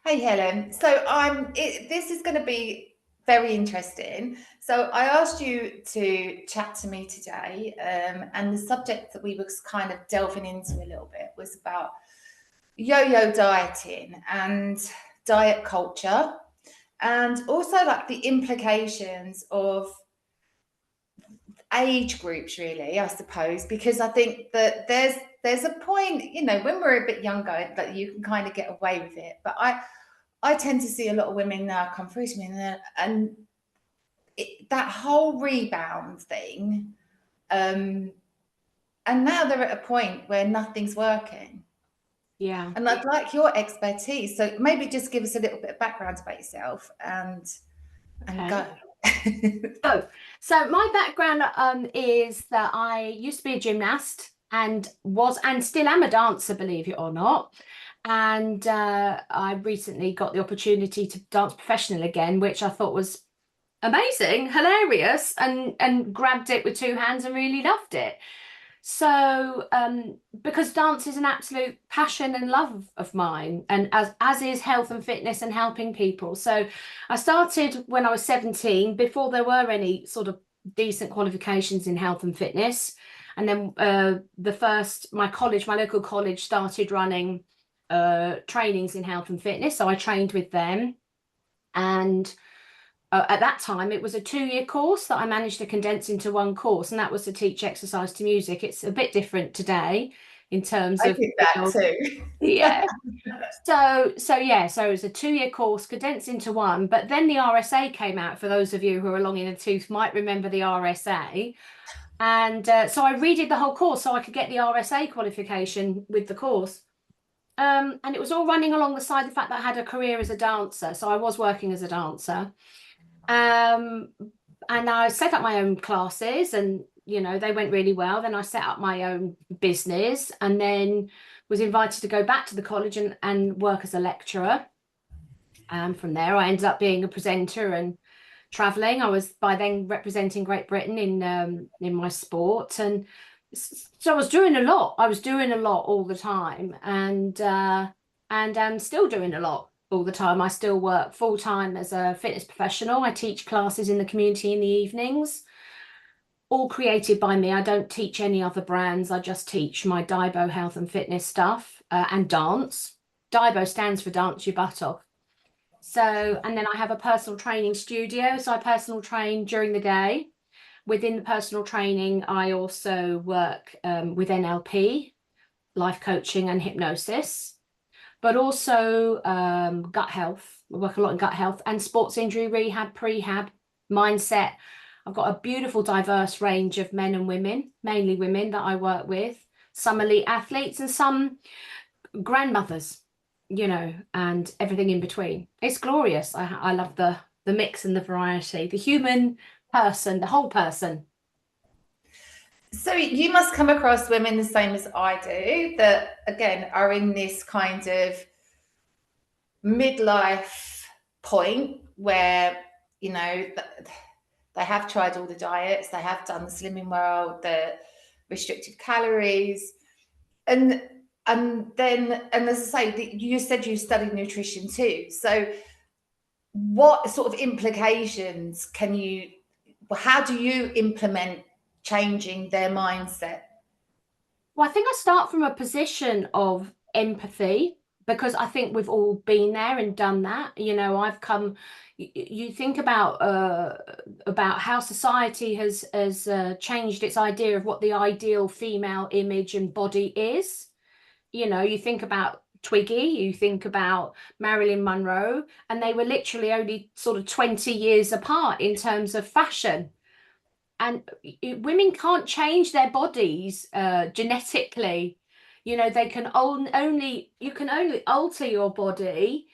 Hey Helen, this is going to be very interesting. So I asked you to chat to me today, and the subject that we were kind of delving into a little bit was about yo-yo dieting and diet culture, and also like the implications of age groups, really, I suppose, because I think that there's a point, when we're a bit younger, that you can kind of get away with it, but I tend to see a lot of women now come through to me, and that whole rebound thing, and now they're at a point where nothing's working. Yeah. And I'd like your expertise. So maybe just give us a little bit of background about yourself and Okay. go. So my background is that I used to be a gymnast and still am a dancer, believe it or not. And I recently got the opportunity to dance professional again, which I thought was amazing, hilarious, and grabbed it with two hands and really loved it. So, because dance is an absolute passion and love of mine, and as is health and fitness and helping people. So, I started when I was 17, before there were any sort of decent qualifications in health and fitness. And then my local college started running trainings in health and fitness. So I trained with them, and at that time, it was a 2-year course that I managed to condense into one course, and that was to teach exercise to music. It's a bit different today in terms I of, did that too. yeah. So it was a 2-year course condensed into one. But then the RSA came out. For those of you who are long in the tooth, might remember the RSA, and so I redid the whole course so I could get the RSA qualification with the course. And it was all running alongside the fact that I had a career as a dancer, so I was working as a dancer. Um, and I set up my own classes, and they went really well. Then I set up my own business, and then was invited to go back to the college and work as a lecturer. And from there, I ended up being a presenter and traveling. I was by then representing Great Britain in my sport, and so I was doing a lot. I was doing a lot all the time, and I'm still doing a lot all the time. I still work full time as a fitness professional. I teach classes in the community in the evenings, all created by me. I don't teach any other brands. I just teach my Dibo health and fitness stuff, and dance. Dibo stands for Dance Your Butt Off. So, and then I have a personal training studio. So I personal train during the day. Within the personal training, I also work with NLP, life coaching and hypnosis, but also gut health. I work a lot in gut health and sports injury rehab, prehab, mindset. I've got a beautiful, diverse range of men and women, mainly women that I work with, some elite athletes and some grandmothers, and everything in between. It's glorious. I love the mix and the variety, the human person, the whole person. So you must come across women the same as I do, that again are in this kind of midlife point where they have tried all the diets, they have done the slimming world, the restricted calories, and as I say, you said you studied nutrition too. So what sort of implications how do you implement changing their mindset? Well, I think I start from a position of empathy, because I think we've all been there and done that. I've come. You think about how society has changed its idea of what the ideal female image and body is. You think about Twiggy, you think about Marilyn Monroe, and they were literally only sort of 20 years apart in terms of fashion. And women can't change their bodies genetically. They can you can only alter your body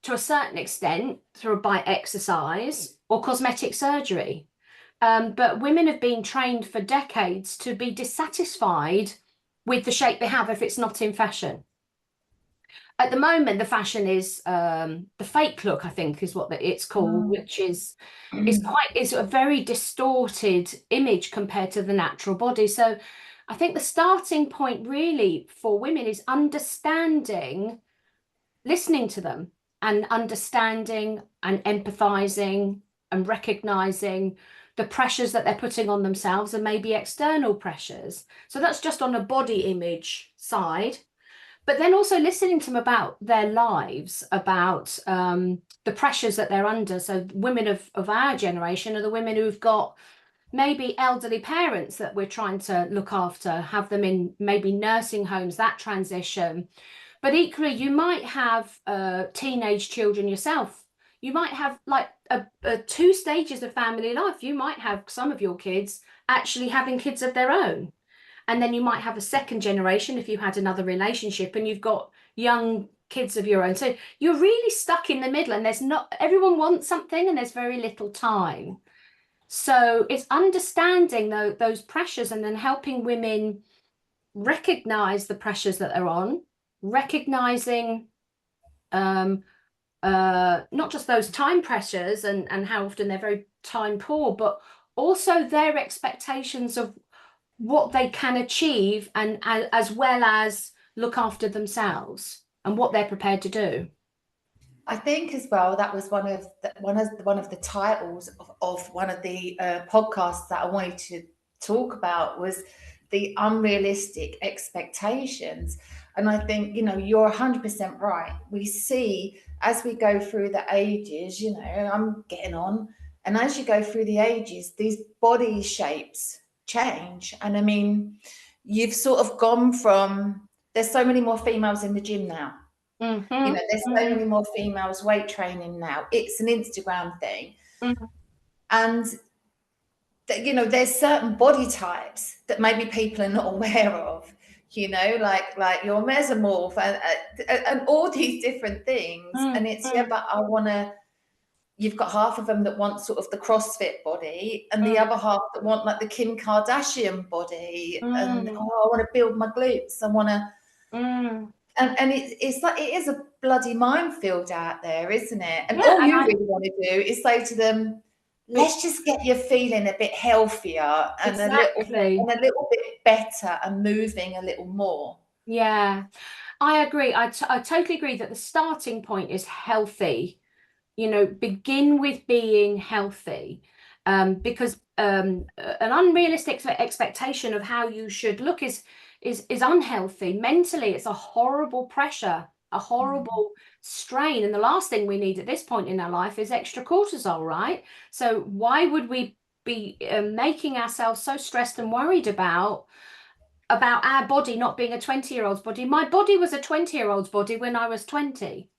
to a certain extent by exercise or cosmetic surgery. But women have been trained for decades to be dissatisfied with the shape they have if it's not in fashion. At the moment, the fashion is the fake look, I think, is what it's called, which is a very distorted image compared to the natural body. So I think the starting point really for women is understanding, listening to them, and understanding and empathizing and recognizing the pressures that they're putting on themselves and maybe external pressures. So that's just on a body image side. But then also listening to them about their lives, about the pressures that they're under. So women of our generation are the women who've got maybe elderly parents that we're trying to look after, have them in maybe nursing homes, that transition. But equally, you might have teenage children yourself. You might have like two stages of family life. You might have some of your kids actually having kids of their own. And then you might have a second generation if you had another relationship and you've got young kids of your own. So you're really stuck in the middle, and there's not, everyone wants something and there's very little time. So it's understanding those pressures and then helping women recognize the pressures that they're on, recognizing not just those time pressures and how often they're very time poor, but also their expectations of what they can achieve, and as well as look after themselves and what they're prepared to do. I think as well that was one of the titles of one of the podcasts that I wanted to talk about was the unrealistic expectations. And I think, you know, you're 100% right. We see as we go through the ages, you know, I'm getting on, and as you go through the ages, these body shapes change. And I mean, you've sort of gone from, there's so many more females in the gym now. You know, there's so many more females weight training now. It's an Instagram thing. And, you know, there's certain body types that maybe people are not aware of, you know, like your mesomorph and all these different things. And it's, yeah, but I want to, you've got half of them that want sort of the CrossFit body and the other half that want like the Kim Kardashian body. And, oh, I want to build my glutes. I want to... And it's like, it is a bloody minefield out there, isn't it? And all you really want to do is say to them, let's just get you feeling a bit healthier and a little bit better and moving a little more. Yeah, I agree. I totally agree that the starting point is healthy. You know, begin with being healthy, because an unrealistic expectation of how you should look is unhealthy. Mentally, it's a horrible pressure, a horrible strain. And the last thing we need at this point in our life is extra cortisol, right? So why would we be making ourselves so stressed and worried about our body not being a 20-year-old's body? My body was a 20-year-old's body when I was 20.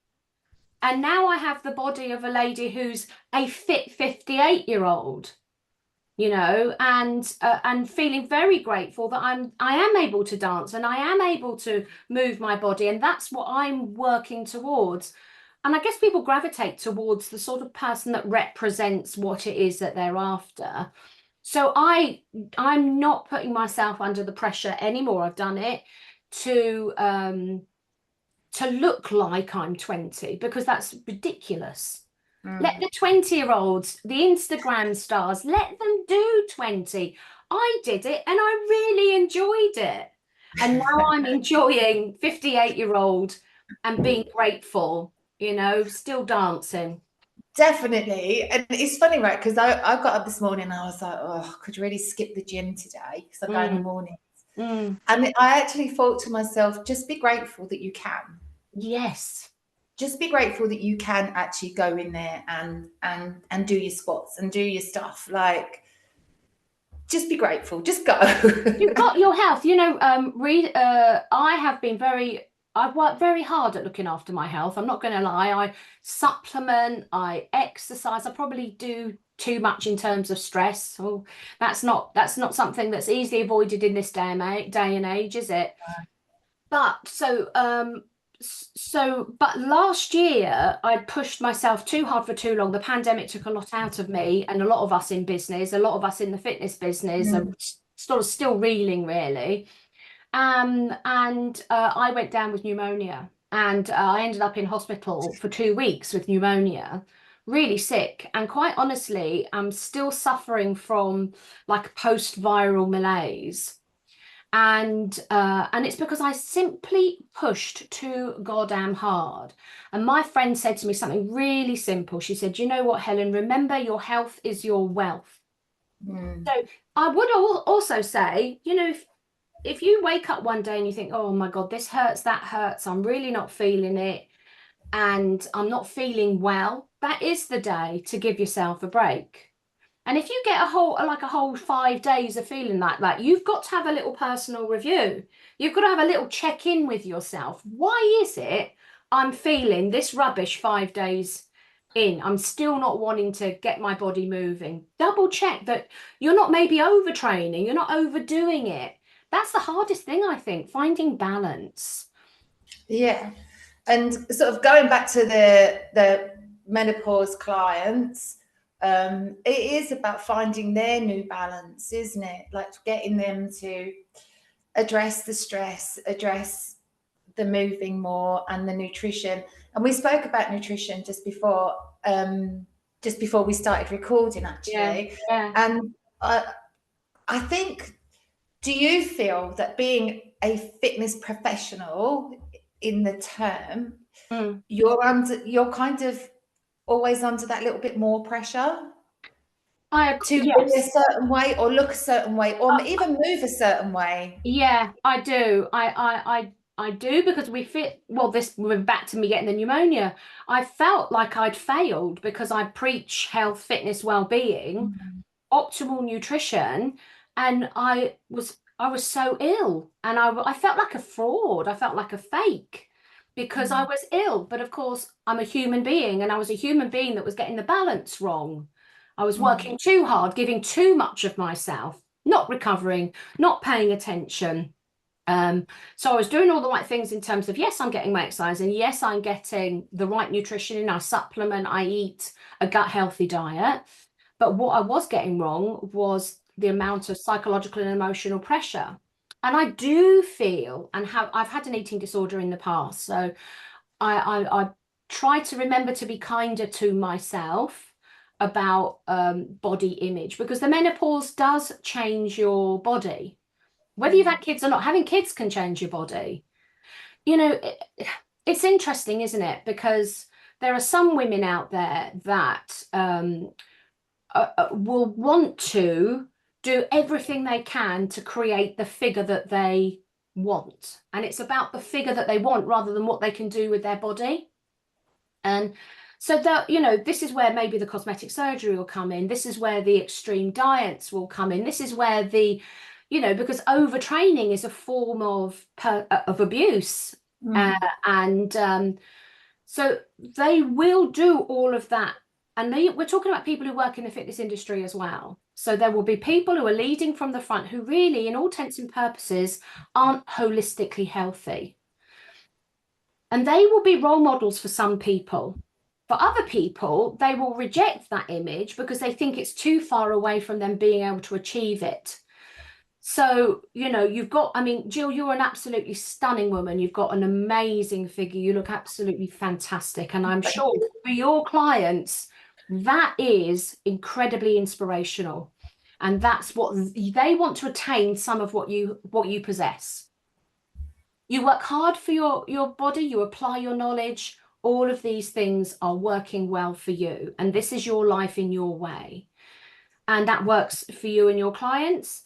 And now I have the body of a lady who's a fit 58-year-old, you know, and feeling very grateful that I am able to dance and I am able to move my body, and that's what I'm working towards. And I guess people gravitate towards the sort of person that represents what it is that they're after. So I'm not putting myself under the pressure anymore. I've done it to look like I'm 20, because that's ridiculous. Let the 20-year-olds, the Instagram stars, let them do 20. I did it and I really enjoyed it. And now I'm enjoying 58-year-old and being grateful, you know, still dancing. Definitely. And it's funny, right? Because I got up this morning and I was like, oh, I could really skip the gym today because I go in the mornings. And I actually thought to myself, just be grateful that you can. Yes. Just be grateful that you can actually go in there and do your squats and do your stuff. Like, just be grateful. Just go. You've got your health. You know, I've worked very hard at looking after my health. I'm not going to lie. I supplement, I exercise. I probably do too much in terms of stress. So that's not something that's easily avoided in this day and age, is it? But but last year I pushed myself too hard for too long. The pandemic took a lot out of me, and a lot of us in business, a lot of us in the fitness business are sort of still reeling, really. And I went down with pneumonia, and I ended up in hospital for 2 weeks with pneumonia, really sick. And quite honestly, I'm still suffering from like post-viral malaise. And it's because I simply pushed too goddamn hard. And my friend said to me something really simple. She said, "You know what, Helen? Remember, your health is your wealth." Mm. So I would also say, you know, if you wake up one day and you think, "Oh my God, this hurts, that hurts, I'm really not feeling it, and I'm not feeling well," that is the day to give yourself a break. And if you get a whole 5 days of feeling like that, you've got to have a little personal review. You've got to have a little check-in with yourself. Why is it I'm feeling this rubbish 5 days in? I'm still not wanting to get my body moving. Double check that you're not maybe overtraining, you're not overdoing it. That's the hardest thing, I think, finding balance. Yeah. And sort of going back to the menopause clients, it is about finding their new balance, isn't it? Like getting them to address the stress, address the moving more, and the nutrition. And we spoke about nutrition just before we started recording, Yeah, actually. yeah. And I think, do you feel that being a fitness professional in the term, Mm. you're kind of always under that little bit more pressure to be a Yes. certain way or look a certain way or even move a certain way? Yeah, I do. I do, because we fit. Well, this we're back to me getting the pneumonia. I felt like I'd failed because I preach health, fitness, well-being, Mm, optimal nutrition, and I was so ill, and I felt like a fraud. I felt like a fake because I mm, was ill. But of course, I'm a human being, and I was a human being that was getting the balance wrong. I was mm, working too hard, giving too much of myself, not recovering, not paying attention. So I was doing all the right things in terms of, yes, I'm getting my exercise, and yes, I'm getting the right nutrition in. I supplement, I eat a gut healthy diet. But what I was getting wrong was the amount of psychological and emotional pressure. And I do feel, and I've had an eating disorder in the past. So I try to remember to be kinder to myself about body image, because the menopause does change your body. Whether you've mm, had kids or not, having kids can change your body. You know, it's interesting, isn't it? Because there are some women out there that will want to do everything they can to create the figure that they want. And it's about the figure that they want rather than what they can do with their body. And so that, you know, this is where maybe the cosmetic surgery will come in. This is where the extreme diets will come in. This is where because overtraining is a form of abuse. Uh, mm, and So they will do all of that. And we're talking about people who work in the fitness industry as well. So there will be people who are leading from the front who really, in all intents and purposes, aren't holistically healthy. And they will be role models for some people. For other people, they will reject that image because they think it's too far away from them being able to achieve it. So, you've got, I mean, Jill, you're an absolutely stunning woman. You've got an amazing figure. You look absolutely fantastic. And I'm thank sure you. for your clients, that is incredibly inspirational. And that's what they want to attain, some of what you possess. You work hard for your body, you apply your knowledge. All of these things are working well for you. And this is your life in your way. And that works for you and your clients.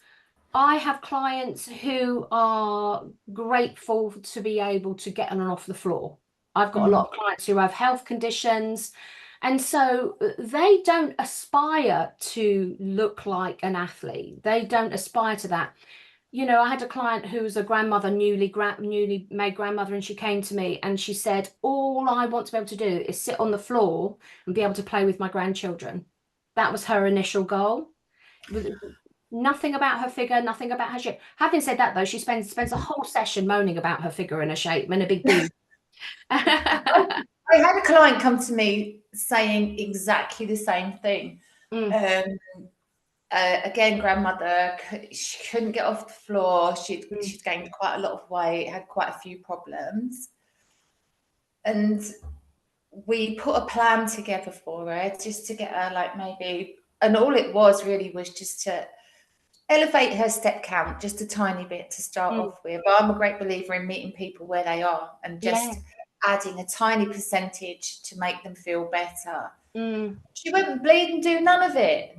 I have clients who are grateful to be able to get on and off the floor. I've got a Mm, lot of clients who have health conditions, and so they don't aspire to look like an athlete. They don't aspire to that. I had a client who was a grandmother, newly made grandmother, and she came to me and she said, "All I want to be able to do is sit on the floor and be able to play with my grandchildren." That was her initial goal. Nothing about her figure, nothing about her shape. Having said that, though, she spends a whole session moaning about her figure and her shape and a big boob. I had a client come to me saying exactly the same thing. Mm, Um, again, grandmother, she couldn't get off the floor. mm, She'd gained quite a lot of weight, had quite a few problems, and we put a plan together for her just to get her, like, maybe. And all it was really was just to elevate her step count just a tiny bit to start off with. I'm a great believer in meeting people where they are and just adding a tiny percentage to make them feel better. She wouldn't bleed and do none of it.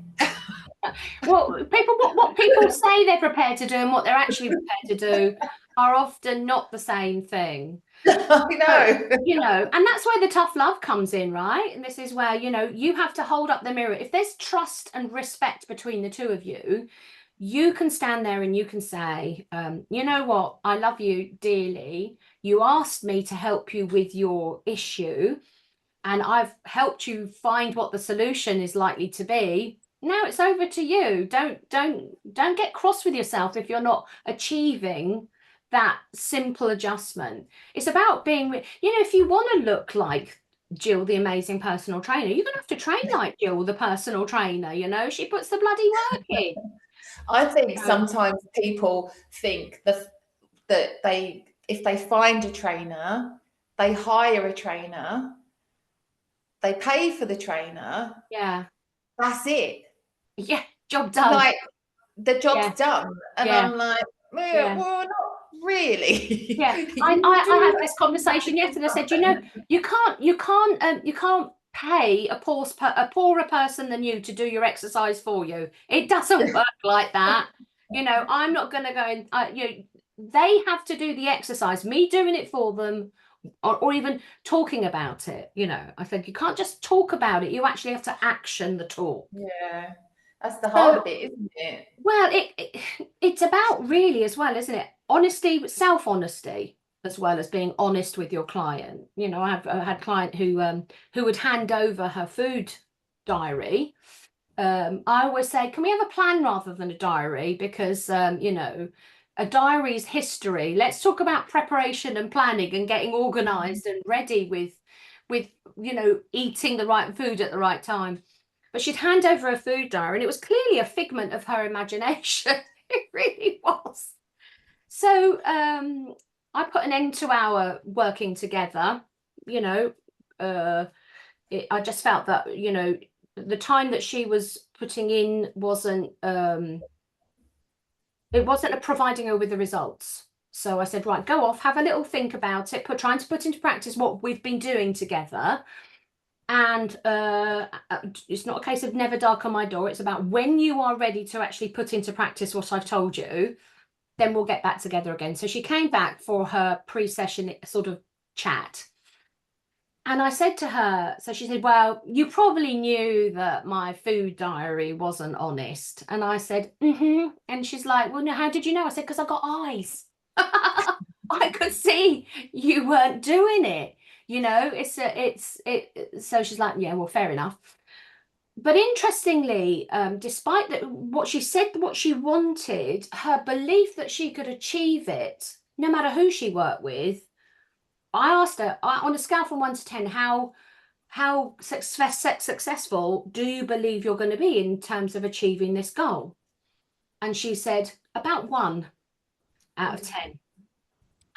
Well, what people say they're prepared to do and what they're actually prepared to do are often not the same thing. I know. So, you know, and that's where the tough love comes in, right? And this is where, you know, you have to hold up the mirror. If there's trust and respect between the two of you, you can stand there and you can say, you know what, I love you dearly. You asked me to help you with your issue, and I've helped you find what the solution is likely to be. Now it's over to you. Don't get cross with yourself if you're not achieving that simple adjustment. It's about being, you know, if you want to look like Jill, the amazing personal trainer, you're gonna have to train like Jill, the personal trainer. You know, she puts the bloody work in. I think sometimes people think that if they find a trainer, they hire a trainer, they pay for the trainer. Yeah. That's it. Yeah, job done. Like the job's done. And I'm like, well, not really. Yeah, I had this conversation yesterday. I said, you know, you can't pay a poorer person than you to do your exercise for you. It doesn't work like that. You know, I'm not going to go and you know, they have to do the exercise. Me doing it for them, or even talking about it. You know, I think you can't just talk about it. You actually have to action the talk. Yeah, that's the hard bit, isn't it? Well, it's about really as well, isn't it? Honesty, self-honesty, as well as being honest with your client. You know, I had a client who would hand over her food diary. I always say, can we have a plan rather than a diary? Because you know, a diary is history. Let's talk about preparation and planning and getting organized and ready with you know, eating the right food at the right time. But she'd hand over her food diary and it was clearly a figment of her imagination. It really was. So I put an end to our working together. You know, I just felt that, you know, the time that she was putting in wasn't providing her with the results. So I said, right, go off, have a little think about it, trying to put into practice what we've been doing together. And it's not a case of never darken my door. It's about when you are ready to actually put into practice what I've told you, then we'll get back together again. So she came back for her pre-session sort of chat. And I said to her, so she said, well, you probably knew that my food diary wasn't honest. And I said, And she's like, well, no, how did you know? I said, because I got eyes. I could see you weren't doing it. You know, so she's like, yeah, well, fair enough. But interestingly, despite that, what she said, what she wanted, her belief that she could achieve it, no matter who she worked with, I asked her, on a scale from 1 to 10, how successful do you believe you're going to be in terms of achieving this goal? And she said, about 1 out of 10.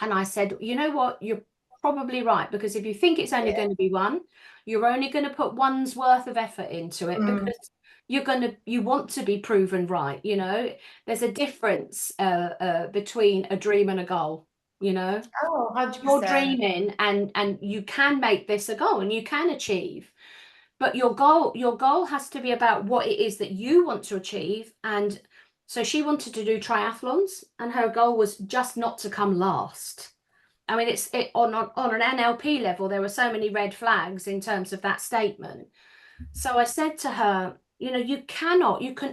And I said, you know what, you're probably right, because if you think it's only going to be 1, you're only going to put 1's worth of effort into it, because you want to be proven right. You know, there's a difference between a dream and a goal. You know, 100%. You're dreaming and you can make this a goal and you can achieve, but your goal has to be about what it is that you want to achieve. And so she wanted to do triathlons, and her goal was just not to come last. I mean, on an NLP level, there were so many red flags in terms of that statement. So I said to her, you know, you can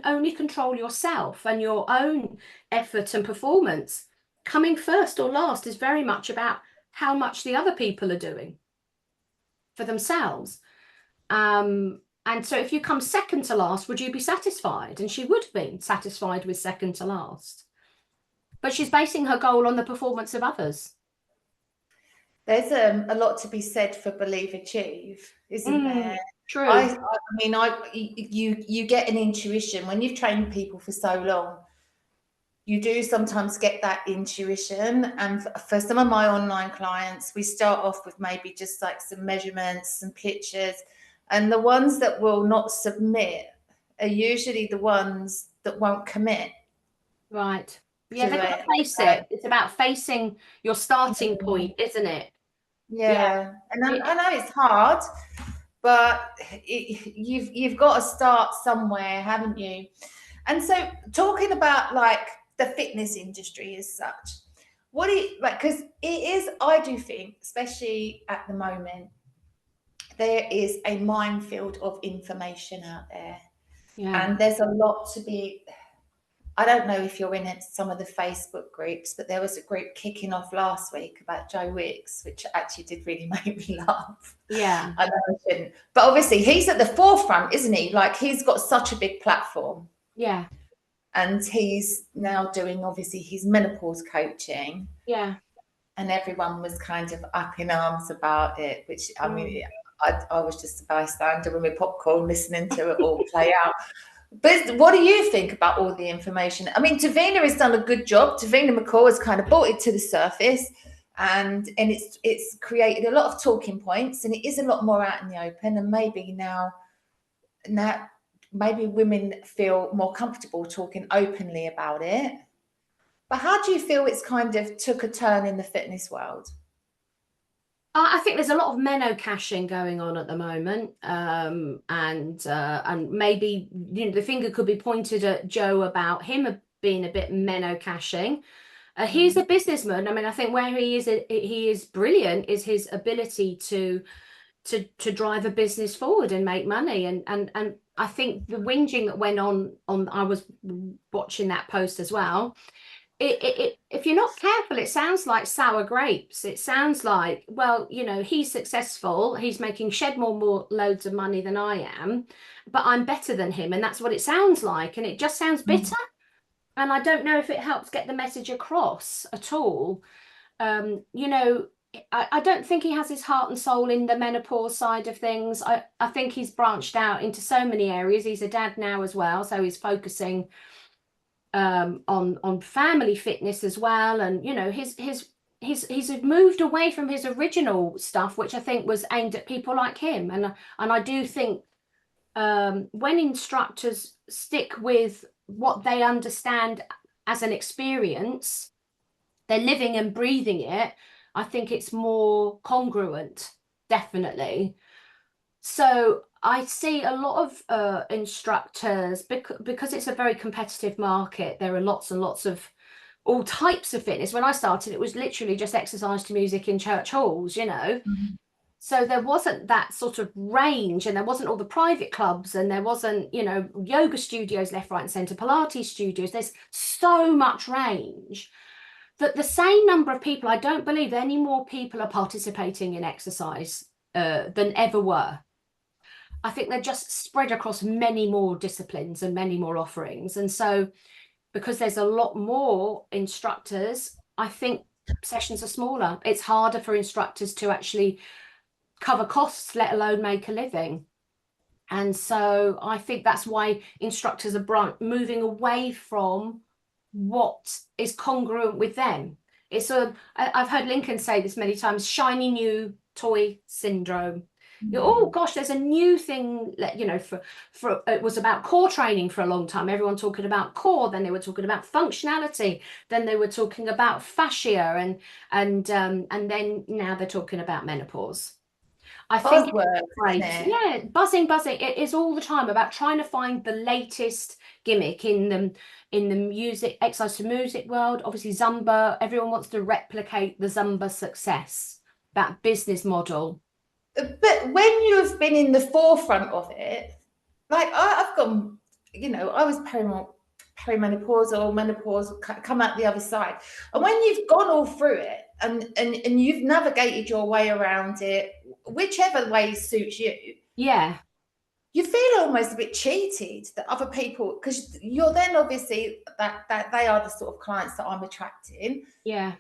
only control yourself and your own effort and performance. Coming first or last is very much about how much the other people are doing for themselves. And so if you come second to last, would you be satisfied? And she would have been satisfied with second to last. But she's basing her goal on the performance of others. There's a lot to be said for believe, achieve, isn't there? True. I mean, you get an intuition when you've trained people for so long. You do sometimes get that intuition. And for some of my online clients, we start off with maybe just like some measurements, some pictures. And the ones that will not submit are usually the ones that won't commit. Right. Yeah, to they've got to it. face it. It's about facing your starting Mm, point, isn't it? Yeah. yeah, and It, I know it's hard, but you've got to start somewhere, haven't you? And so, talking about like the fitness industry as such, what it like because it is, I do think, especially at the moment, there is a minefield of information out there, yeah. and there's a lot to be. I don't know if you're in it, some of the Facebook groups, but there was a group kicking off last week about Joe Wicks, which actually did really make me laugh. Yeah. I know I shouldn't, but obviously he's at the forefront, isn't he? Like he's got such a big platform, Yeah. and he's now doing obviously his menopause coaching, Yeah. and everyone was kind of up in arms about it. Which I Mm. mean, I was just a bystander with my popcorn, listening to it all play out. But what do you think about all the information? I mean, Davina has done a good job. Davina McCall has kind of brought it to the surface, and it's created a lot of talking points, and it is a lot more out in the open. And maybe now maybe women feel more comfortable talking openly about it. But how do you feel it's kind of took a turn in the fitness world? I think there's a lot of meno caching going on at the moment, and maybe the finger could be pointed at Joe about him being a bit meno caching. He's a businessman. I mean, I think where he is brilliant is his ability to drive a business forward and make money. And I think the whinging that went on I was watching that post as well. If you're not careful, it sounds like sour grapes. It sounds like, well, he's successful, he's making shed more loads of money than I am, but I'm better than him, and that's what it sounds like, and it just sounds bitter. And I don't know if it helps get the message across at all. You know, I don't think he has his heart and soul in the menopause side of things. I think he's branched out into so many areas. He's a dad now as well, so he's focusing on family fitness as well, and he's moved away from his original stuff, which I think was aimed at people like him. And I do think when instructors stick with what they understand as an experience, they're living and breathing it, I think it's more congruent, definitely. So I see a lot of instructors, because it's a very competitive market. There are lots and lots of all types of fitness. When I started, it was literally just exercise to music in church halls, Mhm. So there wasn't that sort of range, and there wasn't all the private clubs, and there wasn't, yoga studios left, right, and centre, Pilates studios. There's so much range that the same number of people, I don't believe any more people are participating in exercise than ever were. I think they're just spread across many more disciplines and many more offerings. And so, because there's a lot more instructors, I think sessions are smaller. It's harder for instructors to actually cover costs, let alone make a living. And so I think that's why instructors are moving away from what is congruent with them. I've heard Lincoln say this many times, shiny new toy syndrome. Oh gosh, there's a new thing that, for it was about core training for a long time. Everyone talking about core, then they were talking about functionality, then they were talking about fascia, and then now they're talking about menopause. I think it's Buzzword, isn't great. it? Yeah, buzzing. It is all the time about trying to find the latest gimmick in the music, exercise to music world. Obviously, Zumba. Everyone wants to replicate the Zumba success, that business model. But when you have been in the forefront of it, like I've gone, I was perimenopausal, menopause, come out the other side. And when you've gone all through it and you've navigated your way around it, whichever way suits you, Yeah, you feel almost a bit cheated that other people, because you're then obviously that they are the sort of clients that I'm attracting, yeah,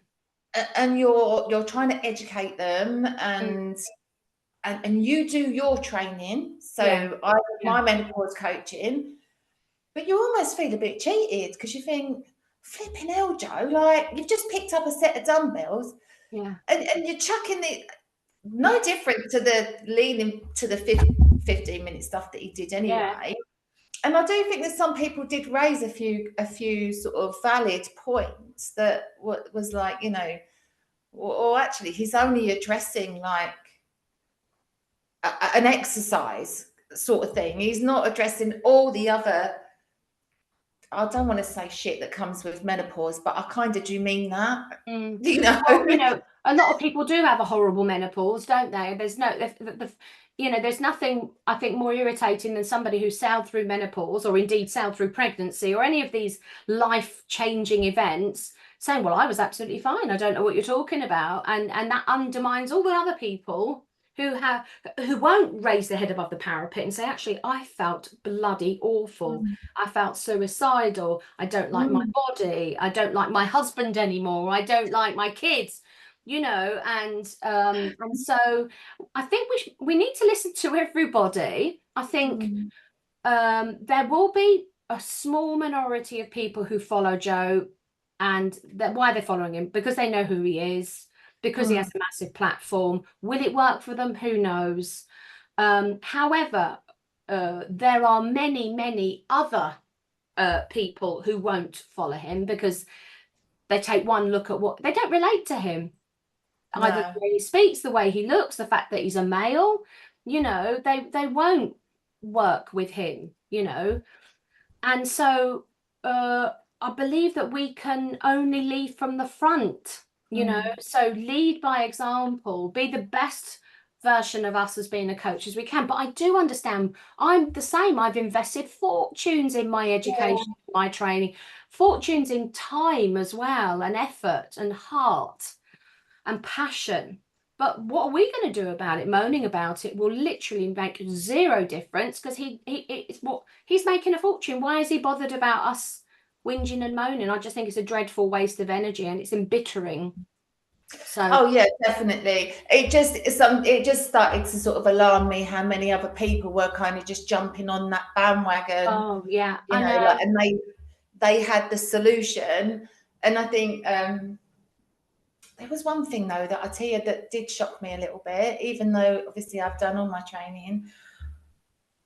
and you're trying to educate them, mm, and you do your training. yeah, So I do yeah, my menopause coaching, but you almost feel a bit cheated because you think, flipping hell, Joe, like you've just picked up a set of dumbbells yeah, and you're chucking it, no different to the leaning to the 15-minute stuff that he did yeah, anyway. And I do think that some people did raise a few sort of valid points that was like, or actually he's only addressing like an exercise sort of thing. He's not addressing all the other, I don't want to say shit that comes with menopause, but I kind of do mean that. Well, a lot of people do have a horrible menopause, don't they? There's no, there's nothing I think more irritating than somebody who sailed through menopause, or indeed sailed through pregnancy, or any of these life-changing events, saying, "Well, I was absolutely fine. I don't know what you're talking about," and that undermines all the other people who won't raise their head above the parapet and say, "Actually, I felt bloody awful. Mm, I felt suicidal. I don't like my mm, body. I don't like my husband anymore. I don't like my kids." And so I think we need to listen to everybody. I think mm, there will be a small minority of people who follow Joe, and why they're following him, because they know who he is, because he has mm, a massive platform. Will it work for them? Who knows? However, there are many, many other people who won't follow him because they take one look at what they don't relate to him. Either the no. way he speaks, the way he looks, the fact that he's a male, they won't work with him. And so I believe that we can only lead from the front. Mm, So lead by example, be the best version of us as being a coach as we can. But I do understand, I'm the same. I've invested fortunes in my yeah. education, my training, fortunes in time as well, and effort and heart and passion. But what are we going to do about it? Moaning about it will literally make zero difference, because he's making a fortune. Why is he bothered about us whinging and moaning? I just think it's a dreadful waste of energy, and it's embittering. So, Oh yeah, definitely. It just started to sort of alarm me how many other people were kind of just jumping on that bandwagon, oh yeah, I like, know. and they had the solution. And I think there was one thing though that I tell you that did shock me a little bit, even though obviously I've done all my training,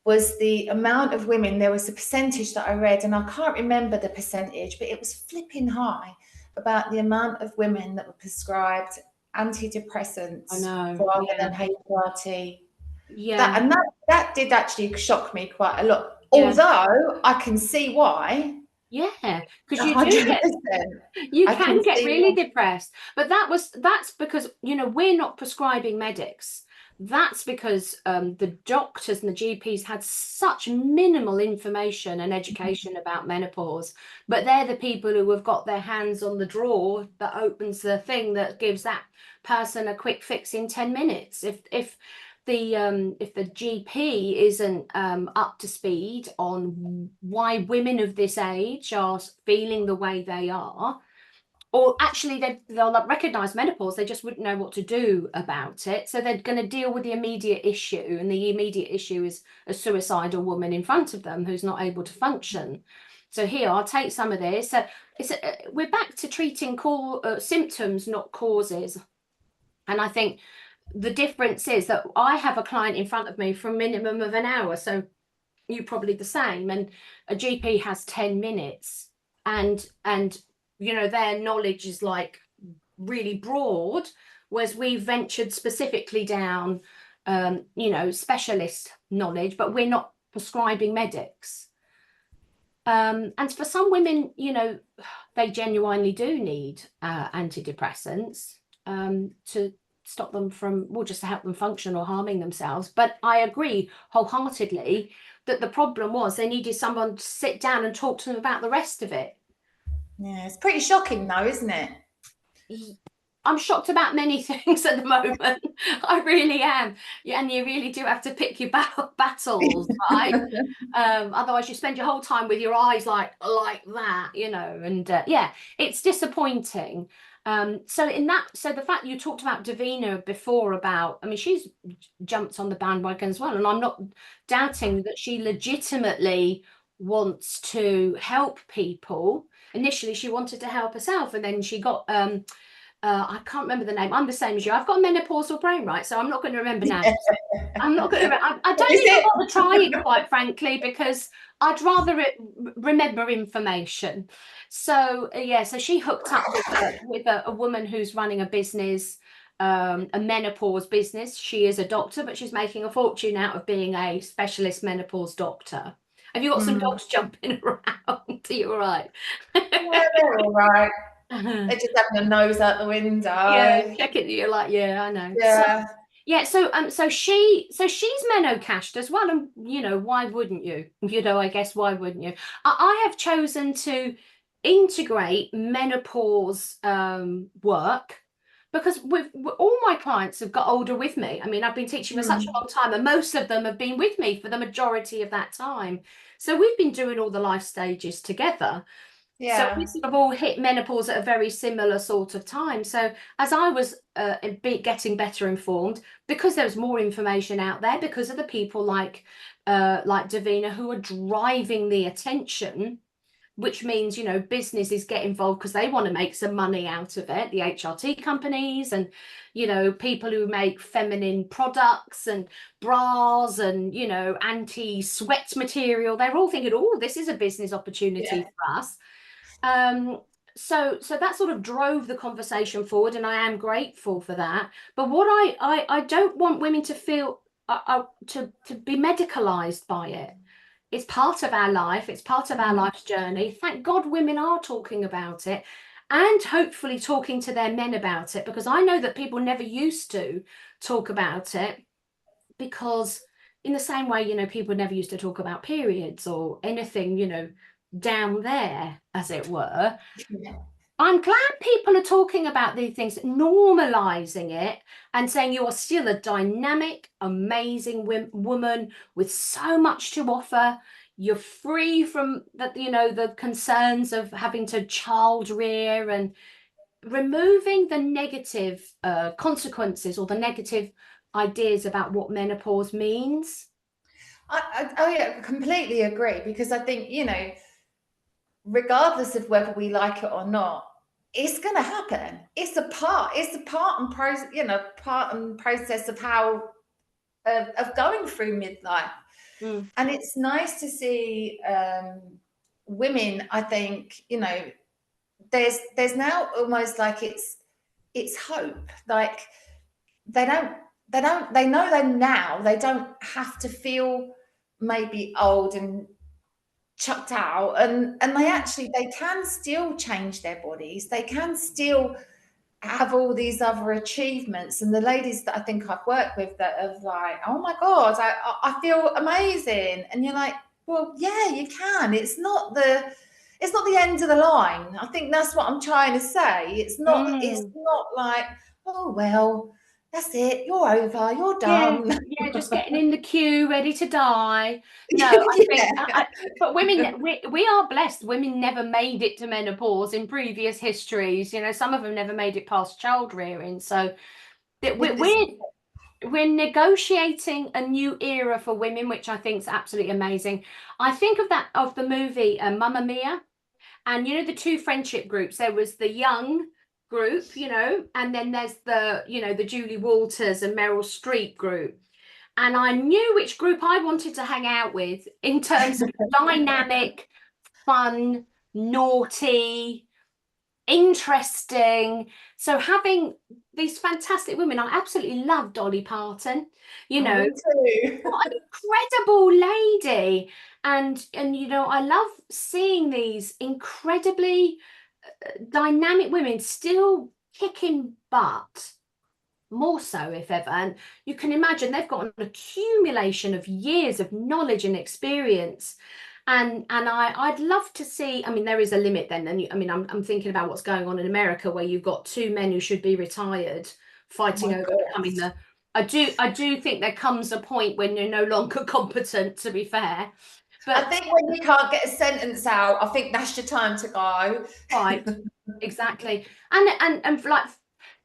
was the amount of women. There was a percentage that I read, and I can't remember the percentage, but it was flipping high, about the amount of women that were prescribed I antidepressants know. rather Yeah, than HRT. yeah, That did actually shock me quite a lot. yeah, Although I can see why, yeah. Because a you do hundred get percent, you I can can get see really why. depressed, but that's because we're not prescribing medics. That's because the doctors and the GPs had such minimal information and education about menopause, but they're the people who have got their hands on the drawer that opens the thing that gives that person a quick fix in 10 minutes. If the GP isn't up to speed on why women of this age are feeling the way they are, or actually they'll like recognize menopause, they just wouldn't know what to do about it, so they're going to deal with the immediate issue, and the immediate issue is a suicidal woman in front of them who's not able to function. So here, I'll take some of this. So we're back to treating symptoms, not causes. And I think the difference is that I have a client in front of me for a minimum of an hour, so you probably the same, and a GP has 10 minutes, and their knowledge is like really broad, whereas we've ventured specifically down specialist knowledge, but we're not prescribing medics. And for some women, they genuinely do need antidepressants to stop them from, well, just to help them function or harming themselves. But I agree wholeheartedly that the problem was they needed someone to sit down and talk to them about the rest of it. Yeah, it's pretty shocking though, isn't it? I'm shocked about many things at the moment. I really am. Yeah, and you really do have to pick your battles, right? Otherwise, you spend your whole time with your eyes like that, And yeah, it's disappointing. So the fact you talked about Davina before, about, I mean, she's jumped on the bandwagon as well, and I'm not doubting that she legitimately wants to help people. Initially, she wanted to help herself, and then she got I can't remember the name. I'm the same as you. I've got a menopausal brain, right? So I'm not going to remember names. I'm not going to. I Is don't even it? want to try it, quite frankly, because I'd rather remember information. So yeah, so she hooked up with a woman who's running a business, a menopause business. She is a doctor, but she's making a fortune out of being a specialist menopause doctor. Have you got some Mm. dogs jumping around? Are you all right? Yeah, they're all right. They're just having a nose out the Yeah, window. check it. You're like, yeah, I know. So Yeah. yeah, so she's menocashed as well, and why wouldn't you? I guess why wouldn't you? I have chosen to integrate menopause work because all my clients have got older with me. I mean, I've been teaching for such a Mm. long time, and most of them have been with me for the majority of that time. So we've been doing all the life stages together. So we Yeah. sort of all hit menopause at a very similar sort of time. So as I was getting better informed, because there was more information out there, because of the people like Davina who are driving the attention, which means businesses get involved because they want to make some money out of it. The HRT companies and people who make feminine products and bras and anti-sweat material. They're all thinking, oh, this is a business opportunity Yeah. for us. So that sort of drove the conversation forward, and I am grateful for that. But what I don't want women to feel to be medicalized by it. It's part of our life. It's part of our Mm. life's journey. Thank God women are talking about it, and hopefully talking to their men about it, because I know that people never used to talk about it, because in the same way, people never used to talk about periods or anything, down there, as it were. Yeah. I'm glad people are talking about these things, normalizing it, and saying you are still a dynamic, amazing woman with so much to offer. You're free from the concerns of having to child rear, and removing the negative consequences or the negative ideas about what menopause means. Oh yeah, I completely agree, because I think, regardless of whether we like it or not, it's going to happen. It's a part and process of how of going through midlife. Mm. And it's nice to see women. I think, there's now almost like it's hope. Like they don't they know that now they don't have to feel maybe old and chucked out, and they can still change their bodies. They can still have all these other achievements. And the ladies that I think I've worked with that have like, oh my god, I feel amazing. And you're like, well, yeah, you can. It's not the end of the line. I think that's what I'm trying to say. It's Mm. not like, oh well, that's it, you're over, you're Yeah, done. yeah, just getting in the queue, ready to die. No, I think, Yeah. but women, we are blessed. Women never made it to menopause in previous histories. Some of them never made it past child rearing. So that Well, this we're negotiating a new era for women, which I think is absolutely amazing. I think of the movie Mamma Mia. And the two friendship groups, there was the young group, and then there's the Julie Walters and Meryl Streep group. And I knew which group I wanted to hang out with in terms of dynamic, fun, naughty, interesting. So having these fantastic women, I absolutely love Dolly Parton. oh, me too. What an incredible lady. And I love seeing these incredibly dynamic women still kicking butt, more so if ever. And you can imagine they've got an accumulation of years of knowledge and experience. And I'd love to see. I mean, there is a limit then. And I'm thinking about what's going on in America, where you've got two men who should be retired Oh fighting my over becoming god. the. I do think there comes a point when you're no longer competent, to be fair. I But think when you can't get a sentence out, I think that's your time to go. right, exactly. And like,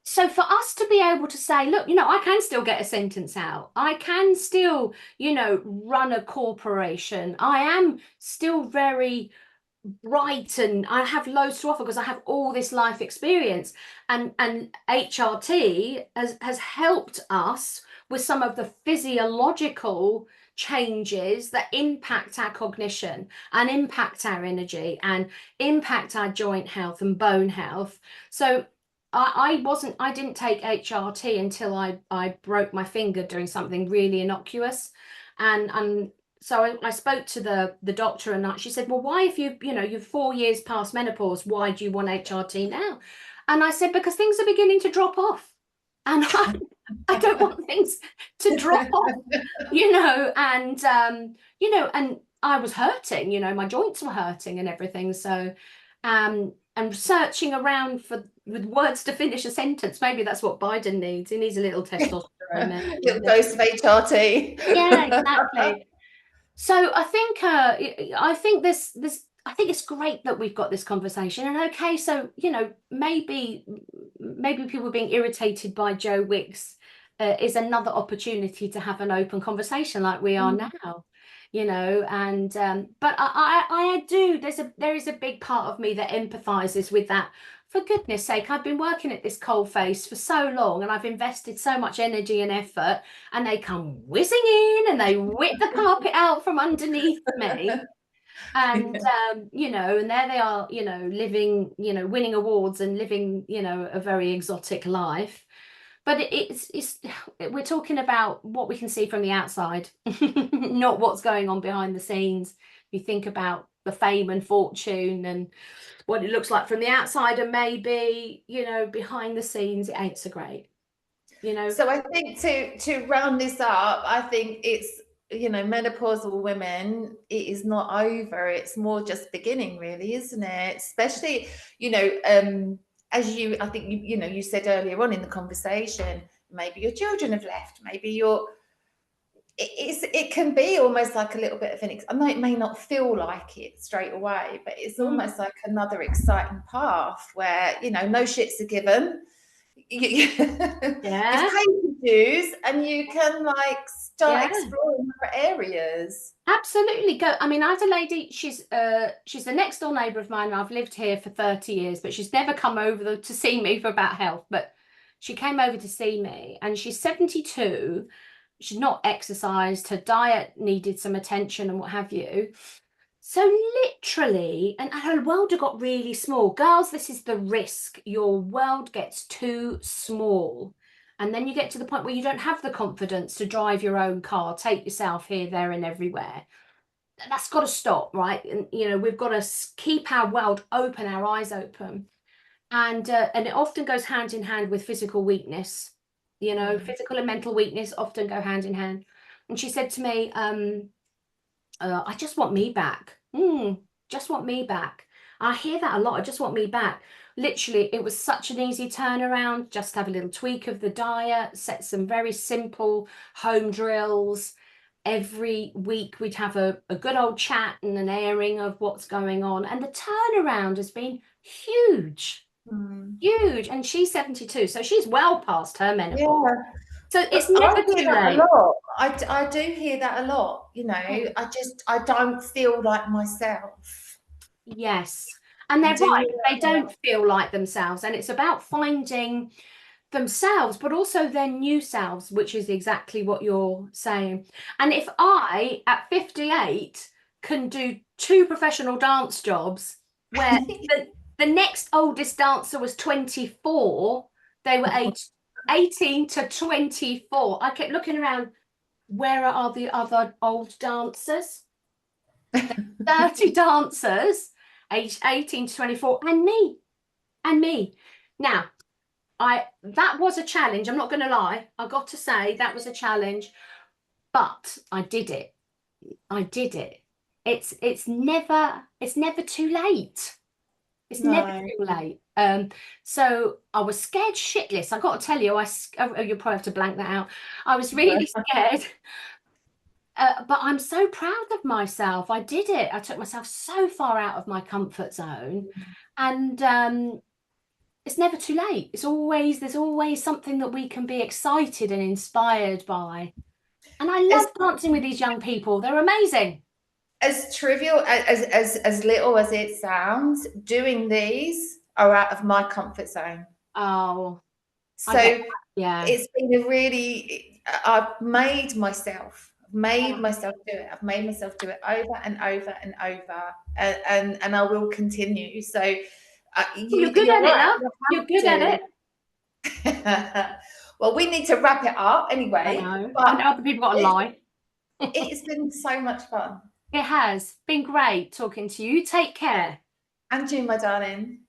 so for us to be able to say, look, I can still get a sentence out. I can still, run a corporation. I am still very bright and I have loads to offer because I have all this life experience, and HRT has helped us with some of the physiological changes that impact our cognition and impact our energy and impact our joint health and bone health. So I didn't take HRT until I broke my finger doing something really innocuous, and so I spoke to the doctor, and she said, well, why, if you're 4 years past menopause, why do you want HRT now? And I said, because things are beginning to drop off, and I don't want things to drop off, and I was hurting, my joints were hurting and everything. So I'm searching around with words to finish a sentence. Maybe that's what Biden needs. He needs a little testosterone, maybe. Little dose of HRT. Yeah, exactly. So I think I think it's great that we've got this conversation. And okay, so maybe people being irritated by Joe Wicks is another opportunity to have an open conversation like we are now. And but I do, there is a big part of me that empathizes with that. For goodness sake, I've been working at this coalface for so long, and I've invested so much energy and effort, and they come whizzing in and they whip the carpet out from underneath me. And and there they are, living, winning awards and living, a very exotic life. But it's we're talking about what we can see from the outside, not what's going on behind the scenes. You think about the fame and fortune and what it looks like from the outside, and maybe, behind the scenes it ain't so great. So I think to round this up, I think it's, menopausal women, it is not over. It's more just beginning, really, isn't it? Especially, as I think you said earlier on in the conversation, maybe your children have left, maybe it can be almost like a little bit of I know it may not feel like it straight away, but it's almost like another exciting path where, no shits are given. You've paid your dues, and you can start exploring other areas. Absolutely. Go. I mean, I had a lady, she's the next door neighbour of mine, and I've lived here for 30 years, but she's never come over to see me for about health. But she came over to see me, and she's 72. She's not exercised, her diet needed some attention and what have you. So literally, and her world had got really small. Girls, this is the risk. Your world gets too small. And then you get to the point where you don't have the confidence to drive your own car, take yourself here, there, and everywhere. That's got to stop, right? And, we've got to keep our world open, our eyes open. And it often goes hand in hand with physical weakness. Physical and mental weakness often go hand in hand. And she said to me, I just want me back. Just want me back. I hear that a lot. I just want me back. Literally, it was such an easy turnaround. Just have a little tweak of the diet, set some very simple home drills. Every week we'd have a good old chat and an airing of what's going on. And the turnaround has been huge. Huge. And she's 72, so she's well past her menopause. Yeah. So it's never too late. I do hear that a lot. I don't feel like myself. Yes. And they're right. They don't feel like themselves. And it's about finding themselves, but also their new selves, which is exactly what you're saying. And if I, at 58, can do 2 professional dance jobs where the next oldest dancer was 24, they were aged 18 to 24. I kept looking around, where are the other old dancers? 30 dancers aged 18 to 24, and me. Now, that was a challenge. I'm not going to lie. I got to say that was a challenge, but I did it. It's never too late. It's never too late. So I was scared shitless. I got to tell you, you'll probably have to blank that out. I was really scared. But I'm so proud of myself. I did it. I took myself so far out of my comfort zone, and it's never too late. There's always something that we can be excited and inspired by. And I love dancing with these young people. They're amazing. as trivial as little as it sounds, doing these are out of my comfort zone. Oh, I get So that. Yeah. it's been a really, I've made Yeah. myself do it. I've made myself do it over and over and over, and I will continue. So You're good you're at it, right. love. You You're good have at it. to. Well, we need to wrap it up I anyway. know. I But know other people got to it's, lie. it's been so much fun. It has been great talking to you. Take care. And you, my darling.